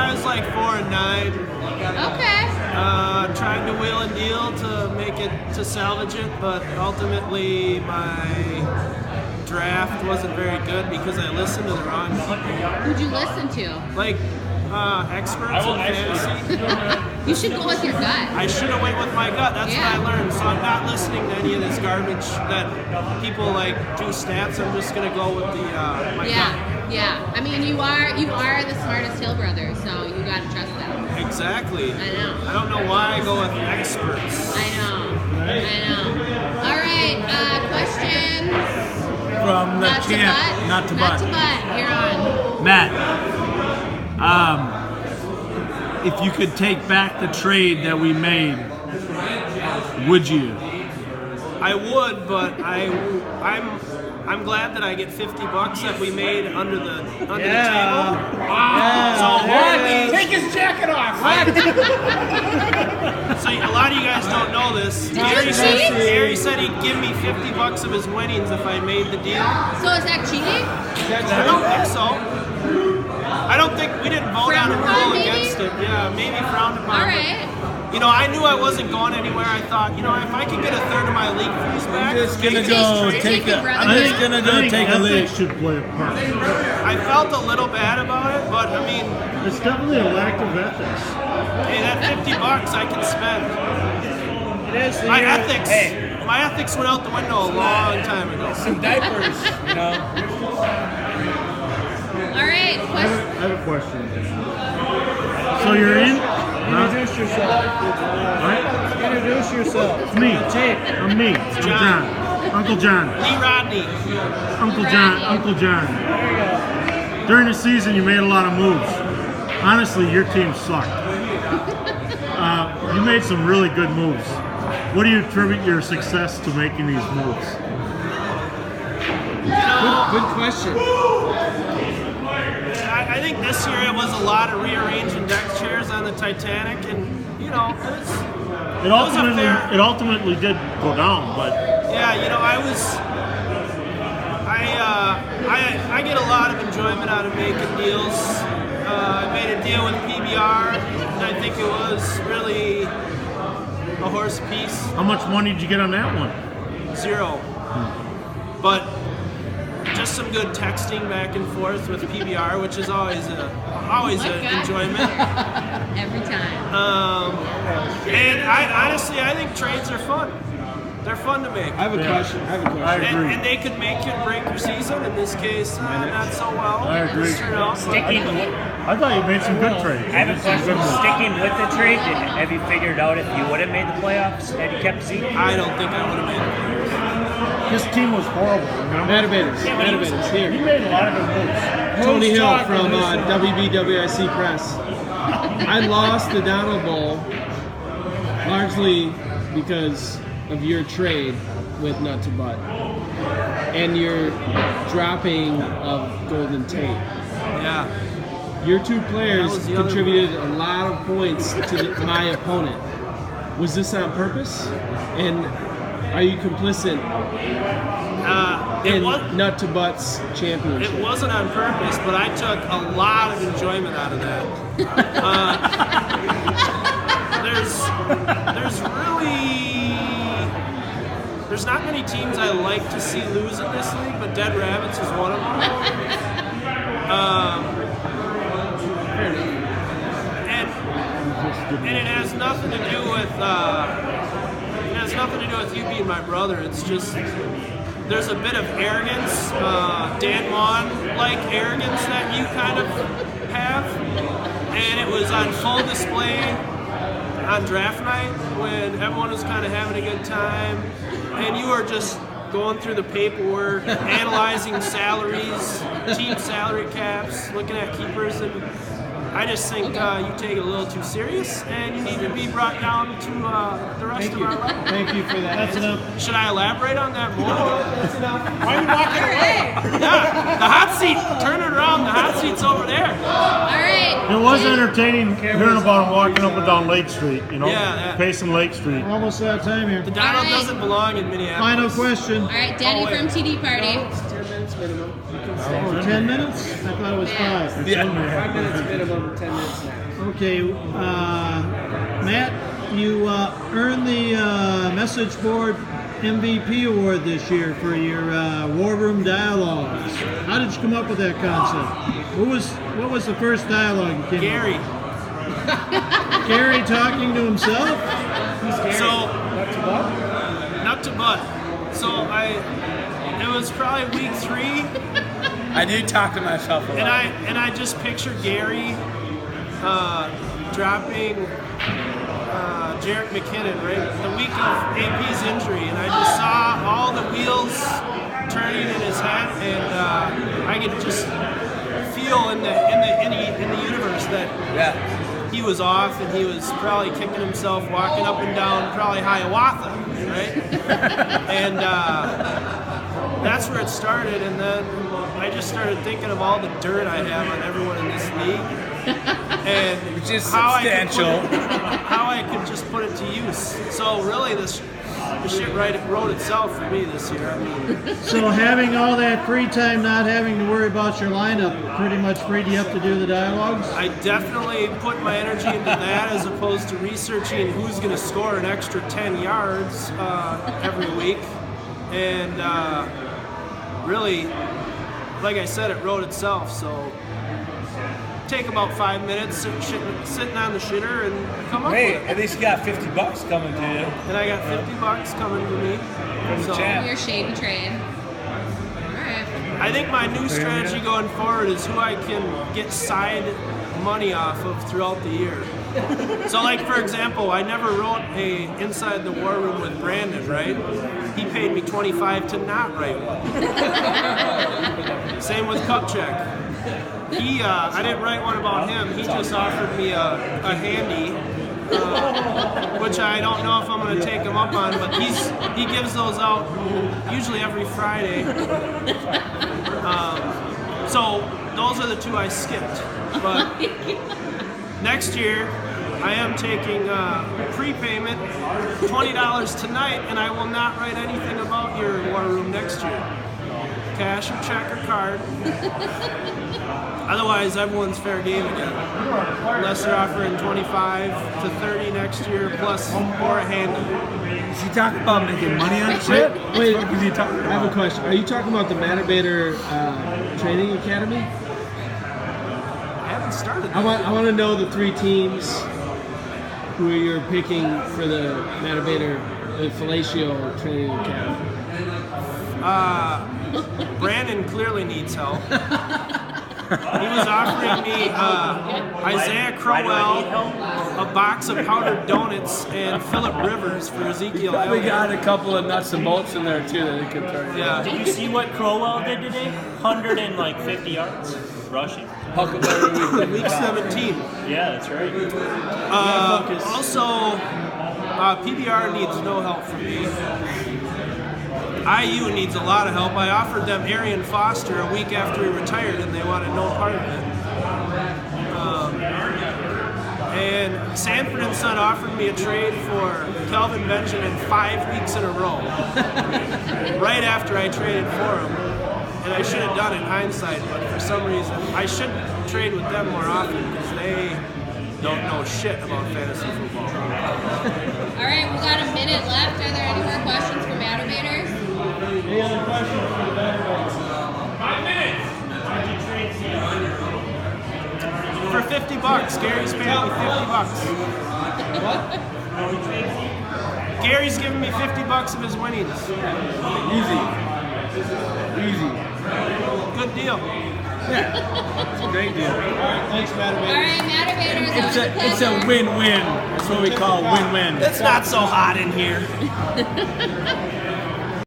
I was like 4-9. Okay. Tried to wheel and deal to make it, to salvage it, but ultimately my draft wasn't very good because I listened to the wrong people. Who'd you listen to? Like, experts in fantasy. You should go with your gut. I should have went with my gut. That's what I learned. So I'm not listening to any of this garbage that people like do stats. I'm just gonna go with the my gut. Yeah. I mean, you are the smartest Hill brother, so you gotta trust them. Exactly. I know. I don't know why I go with experts. I know. All right. Questions from the champ. Not to butt. You're on. Matt. If you could take back the trade that we made, would you? I would, but I'm glad that I get $50 that we made under the table. So take his jacket off. So a lot of you guys don't know this. Gary said he'd give me $50 of his winnings if I made the deal. So is that cheating? I don't think so. I don't think we didn't vote on a rule against it. Yeah, maybe frowned upon. All right. You know, I knew I wasn't going anywhere. I thought, you know, if I could get a third of my league fees back, I'm just gonna go take a league. Should play a part. I felt a little bad about it, but I mean, it's definitely a lack of ethics. Hey, that $50 I can spend. It is. My ethics went out the window a long time ago. Some diapers, you know. All right. I have a question. So you're in? Introduce yourself. Right? Introduce yourself. It's me. I'm me. I'm John. Uncle John. Lee Rodney. Uncle John. There you go. During the season, you made a lot of moves. Honestly, your team sucked. You made some really good moves. What do you attribute your success to making these moves? Good question. I think this year it was a lot of rearranging deck chairs on the Titanic, and you know, it ultimately did go down, but yeah, you know, I get a lot of enjoyment out of making deals. I made a deal with PBR, and I think it was really a horse piece. How much money did you get on that one? 0. But just some good texting back and forth with PBR, which is always an enjoyment. Every time. And I think trades are fun. They're fun to make. I have a question. I agree. And they could make you break your season. In this case, not so well. I agree. I thought you made some good trades. I have a question. Sticking with the trade, have you figured out if you would have made the playoffs had you kept Zeke? I don't think I would have made the playoffs. His team was horrible. Metabators here. He made a lot of good moves. Tony Hill from WBWIC Press. I lost the Donald Bowl largely because of your trade with Nut to Butt and your dropping of Golden Tate. Yeah. Your two players contributed a lot of points to my opponent. Was this on purpose? And are you complicit in Nut to Butt's championship? It wasn't on purpose, but I took a lot of enjoyment out of that. There's not many teams I like to see lose in this league, but Dead Rabbits is one of them. And it has nothing to do with you being my brother. It's just there's a bit of arrogance, Dan Mon-like arrogance that you kind of have, and it was on full display on draft night when everyone was kind of having a good time, and you were just going through the paperwork, analyzing salaries, team salary caps, looking at keepers, and I just think you take it a little too serious, and you need to be brought down to the rest of our level. Thank you for that. That's enough. Should I elaborate on that more? That's enough. Why are you walking away? Yeah, the hot seat. Turn it around. The hot seat's over there. All right. It was entertaining hearing about him walking up and down Lake Street, you know, pacing Lake Street. Almost out of time here. The Donald doesn't belong in Minneapolis. Final question. All right, Danny from TD Party. No, it's 10 minutes minimum. You can Oh, 10 minutes? I thought it was 5. Yeah. 5 minutes minimum, 10 minutes max. Okay, Matt, you earned the message board MVP award this year for your War Room dialogues. How did you come up with that concept? What was the first dialogue you came Gary. up with? Gary talking to himself? So, nut to butt. So it was probably week 3, I do talk to myself a lot. and I just pictured Gary dropping Jarek McKinnon right the week of AP's injury, and I just saw all the wheels turning in his head, and I could just feel in the universe that he was off, and he was probably kicking himself, walking up and down probably Hiawatha, right? And that's where it started, and then I just started thinking of all the dirt I have on everyone in this league, and Which is how substantial. how I could just put it to use. So really, the shit wrote itself for me this year. I mean, So having all that free time, not having to worry about your lineup, pretty much freed you up to do the dialogues? I definitely put my energy into that as opposed to researching who's going to score an extra 10 yards every week. And really, like I said, it wrote itself. So take about 5 minutes sitting on the shitter and come up Hey, with it. at least you got $50 coming to you. And I got $50 coming to me. So champ. Your shady trade. All right. I think my new strategy going forward is who I can get side money off of throughout the year. So like, for example, I never wrote a Inside the War Room with Brandon, right? He paid me $25 to not write one. Same with Kupchak. I didn't write one about him. He just offered me a handy, which I don't know if I'm going to take him up on, but he gives those out usually every Friday. So those are the 2 I skipped. But next year, I am taking prepayment, $20 tonight, and I will not write anything about your War Room next year. Cash or check or card. Otherwise, everyone's fair game again. Unless they're offering 25 to 30 next year, plus or a handy. Is he talking about making money on shit? Wait, What is he talking I have a about? question. Are you talking about the Matabator Training Academy? I haven't started. I want to know the 3 teams who you're picking for the Matabator fHILLatio Training Academy. Brandon clearly needs help. He was offering me Isaiah Crowell, a box of powdered donuts, and Phillip Rivers for Ezekiel Probably Elliott. got a couple of nuts and bolts in there too that he could throw. Yeah. Did you see what Crowell did today? 150 yards rushing. Huckleberry Week 17. Yeah, that's right. Also, PBR needs no help from me. IU needs a lot of help. I offered them Arian Foster a week after he retired, and they wanted no part of it. And Sanford and Son offered me a trade for Kelvin Benjamin 5 weeks in a row, right after I traded for him. And I should have done it in hindsight, but for some reason, I should trade with them more often because they don't know shit about fantasy football. All right, we got a minute left. Are there any more questions for Matabators? Any other questions for the Matabators? 5 minutes. For $50, Gary's paying me $50. What? Gary's giving me $50 of his winnings. Easy. Good deal. It's a great deal. Thanks, All Matabators. right, Matabators. It's a win-win. That's what we call win-win. It's not so hot in here.